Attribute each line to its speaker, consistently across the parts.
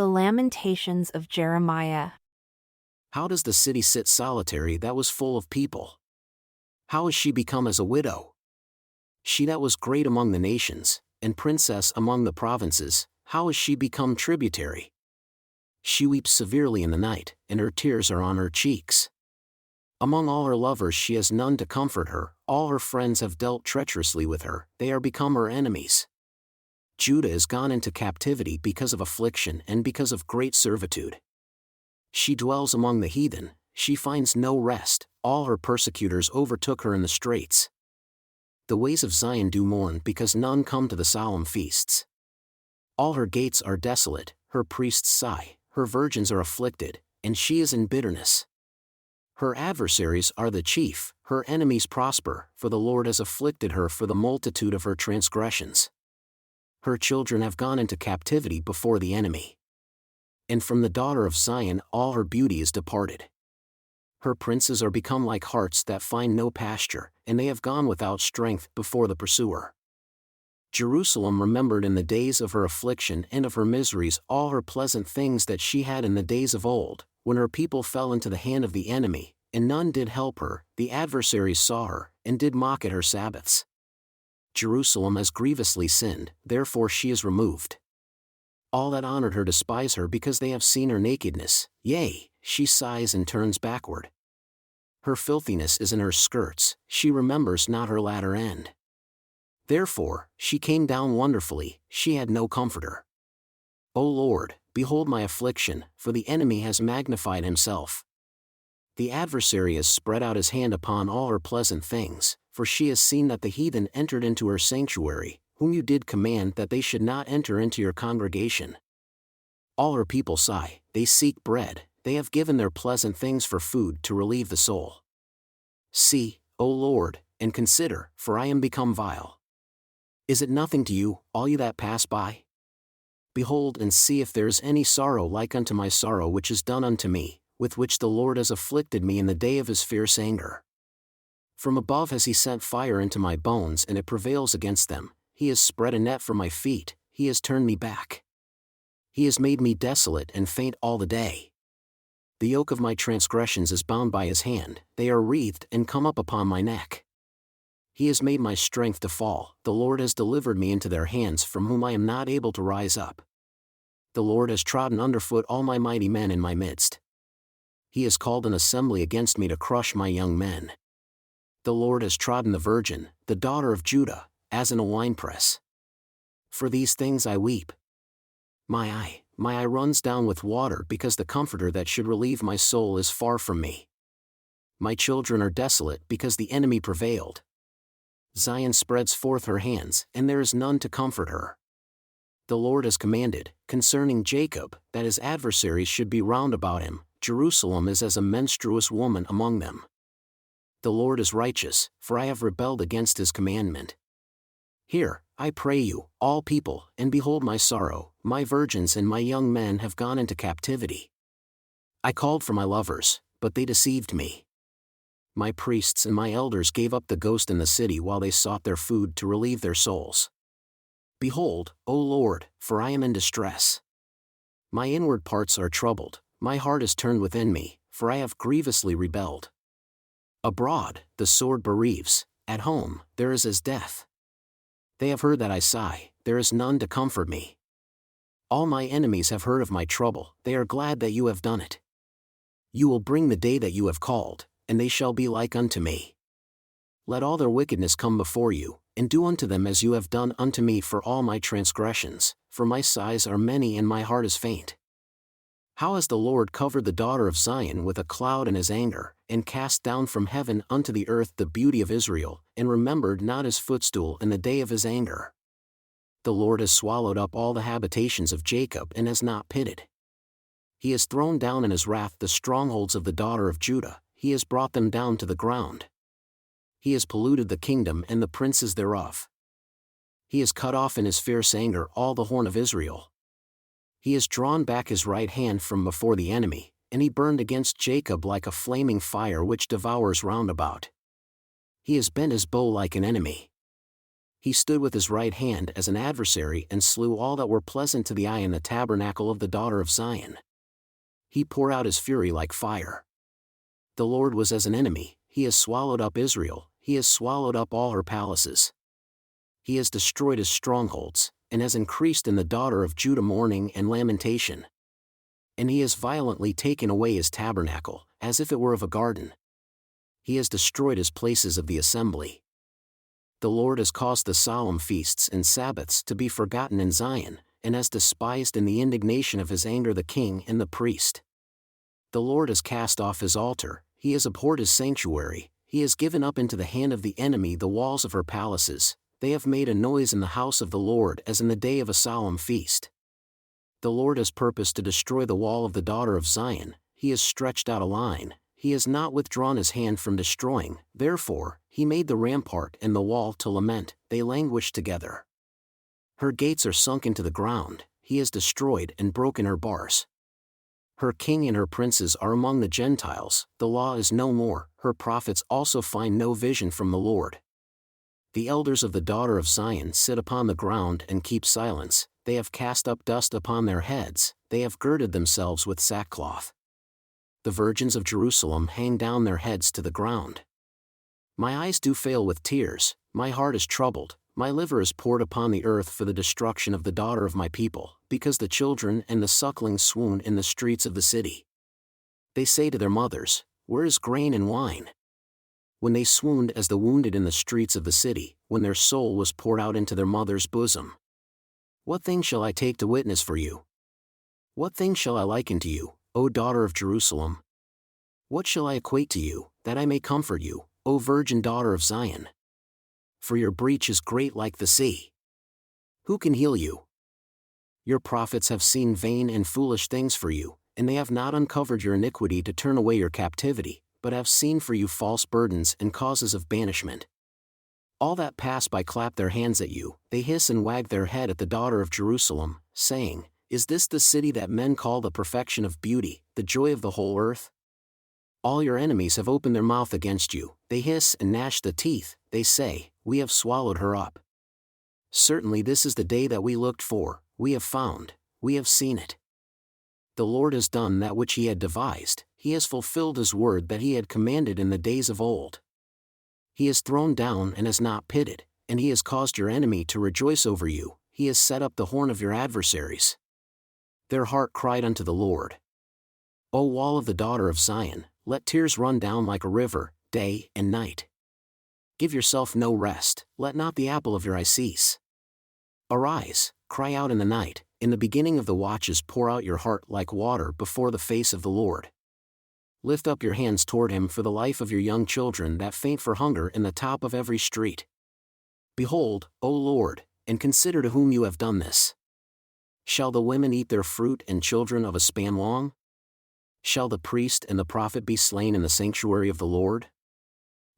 Speaker 1: The Lamentations of Jeremiah.
Speaker 2: How does the city sit solitary that was full of people? How is she become as a widow? She that was great among the nations, and princess among the provinces, how is she become tributary? She weeps severely in the night, and her tears are on her cheeks. Among all her lovers she has none to comfort her, all her friends have dealt treacherously with her, they are become her enemies. Judah is gone into captivity because of affliction and because of great servitude. She dwells among the heathen, she finds no rest, all her persecutors overtook her in the straits. The ways of Zion do mourn because none come to the solemn feasts. All her gates are desolate, her priests sigh, her virgins are afflicted, and she is in bitterness. Her adversaries are the chief, her enemies prosper, for the Lord has afflicted her for the multitude of her transgressions. Her children have gone into captivity before the enemy. And from the daughter of Zion all her beauty is departed. Her princes are become like harts that find no pasture, and they have gone without strength before the pursuer. Jerusalem remembered in the days of her affliction and of her miseries all her pleasant things that she had in the days of old, when her people fell into the hand of the enemy, and none did help her, the adversaries saw her, and did mock at her Sabbaths. Jerusalem has grievously sinned, therefore she is removed. All that honored her despise her because they have seen her nakedness, yea, she sighs and turns backward. Her filthiness is in her skirts, she remembers not her latter end. Therefore, she came down wonderfully, she had no comforter. O Lord, behold my affliction, for the enemy has magnified himself. The adversary has spread out his hand upon all her pleasant things, for she has seen that the heathen entered into her sanctuary, whom you did command that they should not enter into your congregation. All her people sigh, they seek bread, they have given their pleasant things for food to relieve the soul. See, O Lord, and consider, for I am become vile. Is it nothing to you, all you that pass by? Behold and see if there is any sorrow like unto my sorrow which is done unto me, with which the Lord has afflicted me in the day of his fierce anger. From above has he sent fire into my bones and it prevails against them, he has spread a net for my feet, he has turned me back. He has made me desolate and faint all the day. The yoke of my transgressions is bound by his hand, they are wreathed and come up upon my neck. He has made my strength to fall, the Lord has delivered me into their hands from whom I am not able to rise up. The Lord has trodden underfoot all my mighty men in my midst. He has called an assembly against me to crush my young men. The Lord has trodden the virgin, the daughter of Judah, as in a winepress. For these things I weep. My eye runs down with water because the comforter that should relieve my soul is far from me. My children are desolate because the enemy prevailed. Zion spreads forth her hands, and there is none to comfort her. The Lord has commanded, concerning Jacob, that his adversaries should be round about him, Jerusalem is as a menstruous woman among them. The Lord is righteous, for I have rebelled against his commandment. Hear, I pray you, all people, and behold my sorrow, my virgins and my young men have gone into captivity. I called for my lovers, but they deceived me. My priests and my elders gave up the ghost in the city while they sought their food to relieve their souls. Behold, O Lord, for I am in distress. My inward parts are troubled, my heart is turned within me, for I have grievously rebelled. Abroad, the sword bereaves, at home, there is as death. They have heard that I sigh, there is none to comfort me. All my enemies have heard of my trouble, they are glad that you have done it. You will bring the day that you have called, and they shall be like unto me. Let all their wickedness come before you, and do unto them as you have done unto me for all my transgressions, for my sighs are many and my heart is faint. How has the Lord covered the daughter of Zion with a cloud in his anger, and cast down from heaven unto the earth the beauty of Israel, and remembered not his footstool in the day of his anger? The Lord has swallowed up all the habitations of Jacob and has not pitied. He has thrown down in his wrath the strongholds of the daughter of Judah, he has brought them down to the ground. He has polluted the kingdom and the princes thereof. He has cut off in his fierce anger all the horn of Israel. He has drawn back his right hand from before the enemy, and he burned against Jacob like a flaming fire which devours round about. He has bent his bow like an enemy. He stood with his right hand as an adversary and slew all that were pleasant to the eye in the tabernacle of the daughter of Zion. He poured out his fury like fire. The Lord was as an enemy, he has swallowed up Israel, he has swallowed up all her palaces. He has destroyed his strongholds, and has increased in the daughter of Judah mourning and lamentation. And he has violently taken away his tabernacle, as if it were of a garden. He has destroyed his places of the assembly. The Lord has caused the solemn feasts and Sabbaths to be forgotten in Zion, and has despised in the indignation of his anger the king and the priest. The Lord has cast off his altar, he has abhorred his sanctuary, he has given up into the hand of the enemy the walls of her palaces, they have made a noise in the house of the Lord as in the day of a solemn feast. The Lord has purposed to destroy the wall of the daughter of Zion, he has stretched out a line, he has not withdrawn his hand from destroying, therefore, he made the rampart and the wall to lament, they languish together. Her gates are sunk into the ground, he has destroyed and broken her bars. Her king and her princes are among the Gentiles, the law is no more, her prophets also find no vision from the Lord. The elders of the daughter of Zion sit upon the ground and keep silence, they have cast up dust upon their heads, they have girded themselves with sackcloth. The virgins of Jerusalem hang down their heads to the ground. My eyes do fail with tears, my heart is troubled, my liver is poured upon the earth for the destruction of the daughter of my people, because the children and the sucklings swoon in the streets of the city. They say to their mothers, where is grain and wine? When they swooned as the wounded in the streets of the city, when their soul was poured out into their mother's bosom. What thing shall I take to witness for you? What thing shall I liken to you, O daughter of Jerusalem? What shall I equate to you, that I may comfort you, O virgin daughter of Zion? For your breach is great like the sea. Who can heal you? Your prophets have seen vain and foolish things for you, and they have not uncovered your iniquity to turn away your captivity, but have seen for you false burdens and causes of banishment. All that pass by clap their hands at you, they hiss and wag their head at the daughter of Jerusalem, saying, is this the city that men call the perfection of beauty, the joy of the whole earth? All your enemies have opened their mouth against you, they hiss and gnash the teeth, they say, we have swallowed her up. Certainly this is the day that we looked for, we have found, we have seen it. The Lord has done that which he had devised, he has fulfilled his word that he had commanded in the days of old. He has thrown down and has not pitted, and he has caused your enemy to rejoice over you, he has set up the horn of your adversaries. Their heart cried unto the Lord. O wall of the daughter of Zion, let tears run down like a river, day and night. Give yourself no rest, let not the apple of your eye cease. Arise, cry out in the night, in the beginning of the watches pour out your heart like water before the face of the Lord. Lift up your hands toward him for the life of your young children that faint for hunger in the top of every street. Behold, O Lord, and consider to whom you have done this. Shall the women eat their fruit and children of a span long? Shall the priest and the prophet be slain in the sanctuary of the Lord?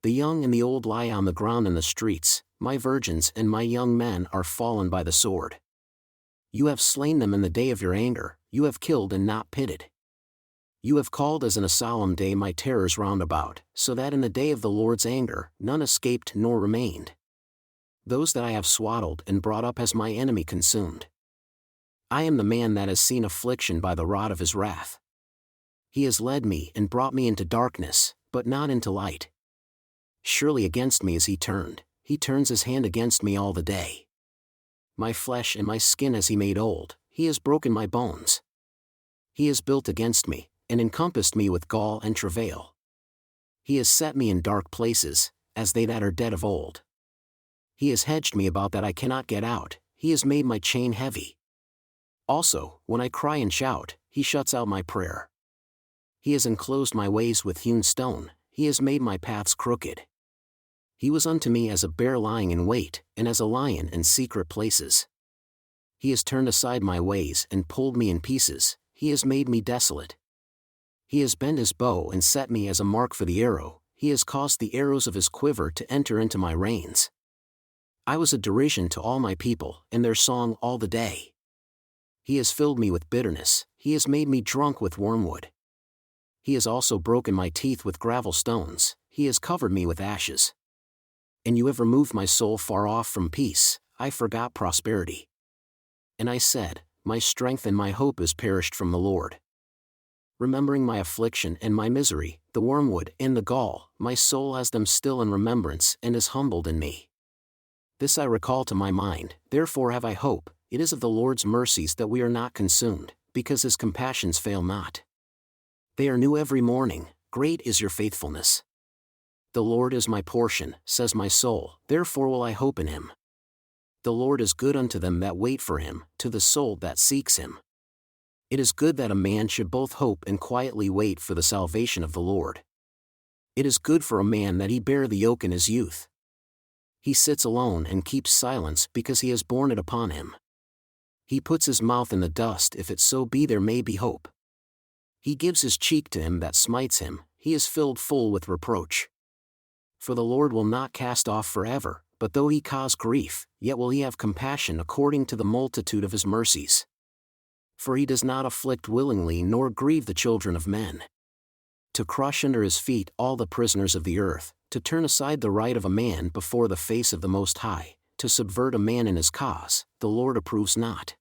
Speaker 2: The young and the old lie on the ground in the streets, my virgins and my young men are fallen by the sword. You have slain them in the day of your anger, you have killed and not pitted. You have called as in a solemn day my terrors round about, so that in the day of the Lord's anger none escaped nor remained. Those that I have swaddled and brought up has my enemy consumed. I am the man that has seen affliction by the rod of his wrath. He has led me and brought me into darkness, but not into light. Surely against me is he turns his hand against me all the day. My flesh and my skin has he made old, he has broken my bones. He has built against me, and encompassed me with gall and travail. He has set me in dark places, as they that are dead of old. He has hedged me about that I cannot get out, he has made my chain heavy. Also, when I cry and shout, he shuts out my prayer. He has enclosed my ways with hewn stone, he has made my paths crooked. He was unto me as a bear lying in wait, and as a lion in secret places. He has turned aside my ways and pulled me in pieces, he has made me desolate. He has bent his bow and set me as a mark for the arrow, he has caused the arrows of his quiver to enter into my reins. I was a derision to all my people, and their song all the day. He has filled me with bitterness, he has made me drunk with wormwood. He has also broken my teeth with gravel stones, he has covered me with ashes. And you have removed my soul far off from peace, I forgot prosperity. And I said, my strength and my hope is perished from the Lord. Remembering my affliction and my misery, the wormwood and the gall, my soul has them still in remembrance and is humbled in me. This I recall to my mind, therefore have I hope, it is of the Lord's mercies that we are not consumed, because his compassions fail not. They are new every morning, great is your faithfulness. The Lord is my portion, says my soul, therefore will I hope in him. The Lord is good unto them that wait for him, to the soul that seeks him. It is good that a man should both hope and quietly wait for the salvation of the Lord. It is good for a man that he bear the yoke in his youth. He sits alone and keeps silence because he has borne it upon him. He puts his mouth in the dust if it so be there may be hope. He gives his cheek to him that smites him, he is filled full with reproach. For the Lord will not cast off forever, but though he cause grief, yet will he have compassion according to the multitude of his mercies. For he does not afflict willingly nor grieve the children of men. To crush under his feet all the prisoners of the earth, to turn aside the right of a man before the face of the Most High, to subvert a man in his cause, the Lord approves not.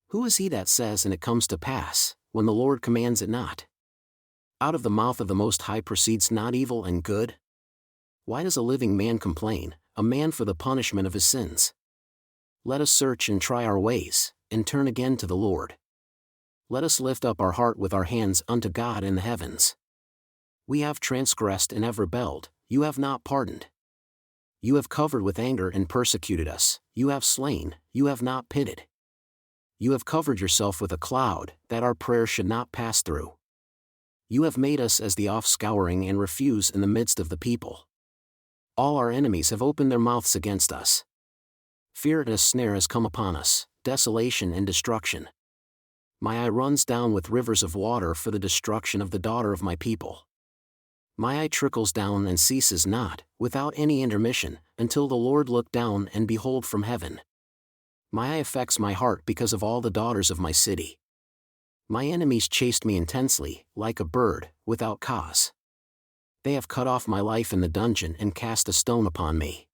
Speaker 2: Who is he that says and it comes to pass, when the Lord commands it not? Out of the mouth of the Most High proceeds not evil and good? Why does a living man complain, a man for the punishment of his sins? Let us search and try our ways, and turn again to the Lord. Let us lift up our heart with our hands unto God in the heavens. We have transgressed and have rebelled, you have not pardoned. You have covered with anger and persecuted us, you have slain, you have not pitied. You have covered yourself with a cloud, that our prayer should not pass through. You have made us as the offscouring and refuse in the midst of the people. All our enemies have opened their mouths against us. Fear and a snare has come upon us, desolation and destruction. My eye runs down with rivers of water for the destruction of the daughter of my people. My eye trickles down and ceases not, without any intermission, until the Lord look down and behold from heaven. My eye affects my heart because of all the daughters of my city. My enemies chased me intensely, like a bird, without cause. They have cut off my life in the dungeon and cast a stone upon me.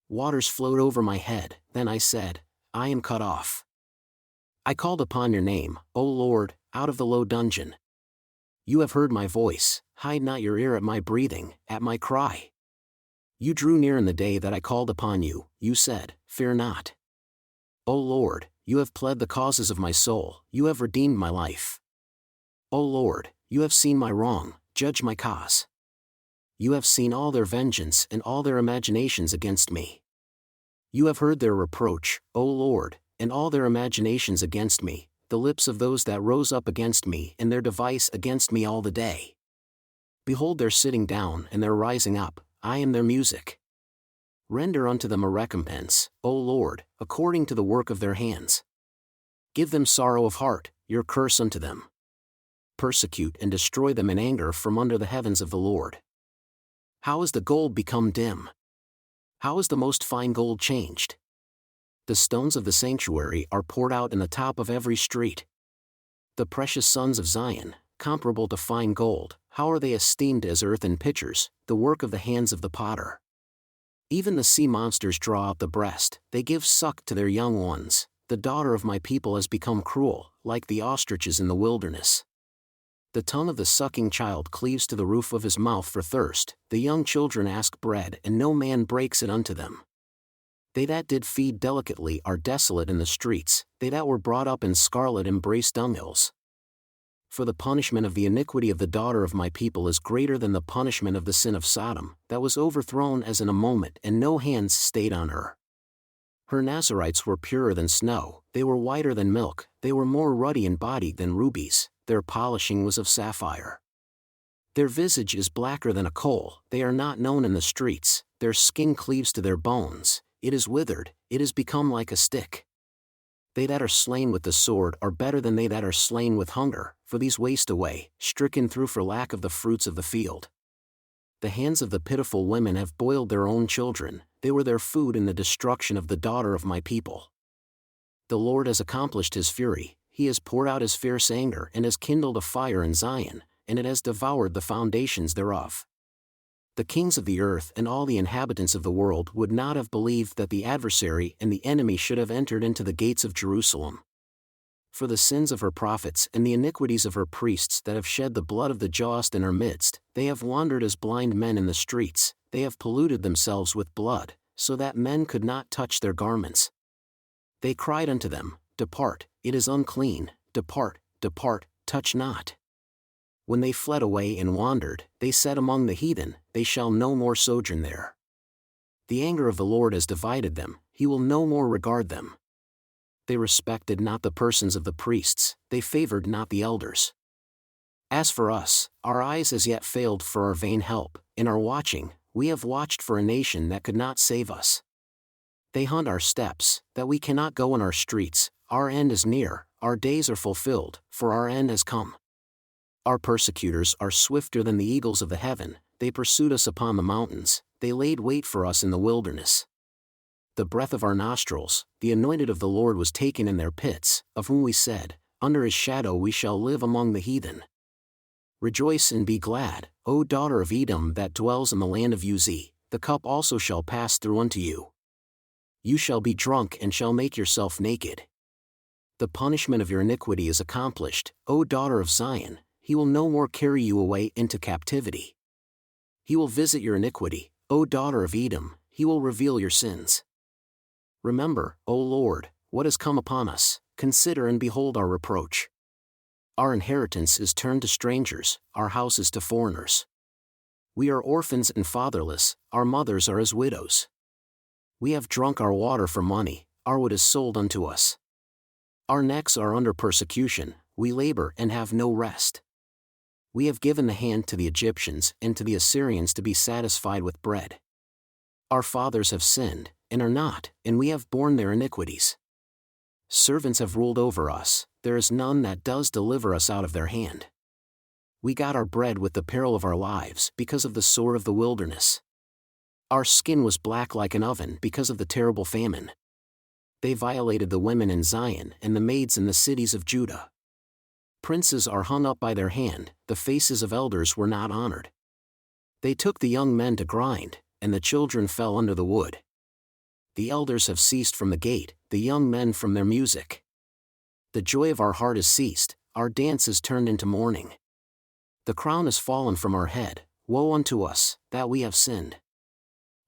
Speaker 2: Waters flowed over my head, then I said, I am cut off. I called upon your name, O Lord, out of the low dungeon. You have heard my voice, hide not your ear at my breathing, at my cry. You drew near in the day that I called upon you, you said, fear not. O Lord, you have pled the causes of my soul, you have redeemed my life. O Lord, you have seen my wrong, judge my cause. You have seen all their vengeance and all their imaginations against me. You have heard their reproach, O Lord, and all their imaginations against me, the lips of those that rose up against me and their device against me all the day. Behold their sitting down and their rising up, I am their music. Render unto them a recompense, O Lord, according to the work of their hands. Give them sorrow of heart, your curse unto them. Persecute and destroy them in anger from under the heavens of the Lord. How is the gold become dim? How is the most fine gold changed? The stones of the sanctuary are poured out in the top of every street. The precious sons of Zion, comparable to fine gold, how are they esteemed as earthen pitchers, the work of the hands of the potter? Even the sea monsters draw out the breast, they give suck to their young ones. The daughter of my people has become cruel, like the ostriches in the wilderness. The tongue of the sucking child cleaves to the roof of his mouth for thirst, the young children ask bread and no man breaks it unto them. They that did feed delicately are desolate in the streets, they that were brought up in scarlet embrace dunghills. For the punishment of the iniquity of the daughter of my people is greater than the punishment of the sin of Sodom, that was overthrown as in a moment and no hands stayed on her. Her Nazarites were purer than snow, they were whiter than milk, they were more ruddy in body than rubies, their polishing was of sapphire. Their visage is blacker than a coal, they are not known in the streets, their skin cleaves to their bones, it is withered, it is become like a stick. They that are slain with the sword are better than they that are slain with hunger, for these waste away, stricken through for lack of the fruits of the field. The hands of the pitiful women have boiled their own children, they were their food in the destruction of the daughter of my people. The Lord has accomplished his fury, he has poured out his fierce anger and has kindled a fire in Zion, and it has devoured the foundations thereof. the kings of the earth and all the inhabitants of the world would not have believed that the adversary and the enemy should have entered into the gates of Jerusalem. For the sins of her prophets and the iniquities of her priests that have shed the blood of the just in our midst, they have wandered as blind men in the streets, they have polluted themselves with blood, so that men could not touch their garments. They cried unto them, Depart, it is unclean, depart, depart, touch not. When they fled away and wandered, they said among the heathen, They shall no more sojourn there. The anger of the Lord has divided them, he will no more regard them. They respected not the persons of the priests, they favored not the elders. As for us, our eyes as yet failed for our vain help, in our watching, we have watched for a nation that could not save us. They hunt our steps, that we cannot go in our streets, our end is near, our days are fulfilled, for our end has come. Our persecutors are swifter than the eagles of the heaven, they pursued us upon the mountains, they laid wait for us in the wilderness. The breath of our nostrils, the anointed of the Lord was taken in their pits, of whom we said, Under his shadow we shall live among the heathen. Rejoice and be glad, O daughter of Edom that dwells in the land of Uz, the cup also shall pass through unto you. You shall be drunk and shall make yourself naked. The punishment of your iniquity is accomplished, O daughter of Zion, he will no more carry you away into captivity. He will visit your iniquity, O daughter of Edom, he will reveal your sins. Remember, O Lord, what has come upon us, consider and behold our reproach. Our inheritance is turned to strangers, our house is to foreigners. We are orphans and fatherless, our mothers are as widows. We have drunk our water for money, our wood is sold unto us. Our necks are under persecution, we labor and have no rest. We have given the hand to the Egyptians and to the Assyrians to be satisfied with bread. Our fathers have sinned, and are not, and we have borne their iniquities. Servants have ruled over us, there is none that does deliver us out of their hand. We got our bread with the peril of our lives because of the sword of the wilderness. Our skin was black like an oven because of the terrible famine. They violated the women in Zion and the maids in the cities of Judah. Princes are hung up by their hand, the faces of elders were not honored. They took the young men to grind, and the children fell under the wood. The elders have ceased from the gate, the young men from their music. The joy of our heart is ceased, our dance is turned into mourning. The crown is fallen from our head, woe unto us, that we have sinned.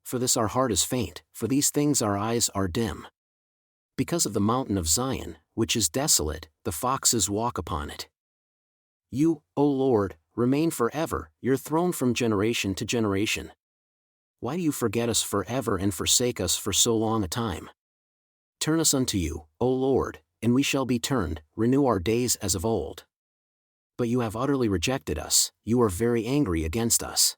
Speaker 2: For this our heart is faint, for these things our eyes are dim. Because of the mountain of Zion, which is desolate, the foxes walk upon it. You, O Lord, remain forever, your throne from generation to generation. Why do you forget us forever and forsake us for so long a time? Turn us unto you, O Lord, and we shall be turned, renew our days as of old. But you have utterly rejected us, you are very angry against us.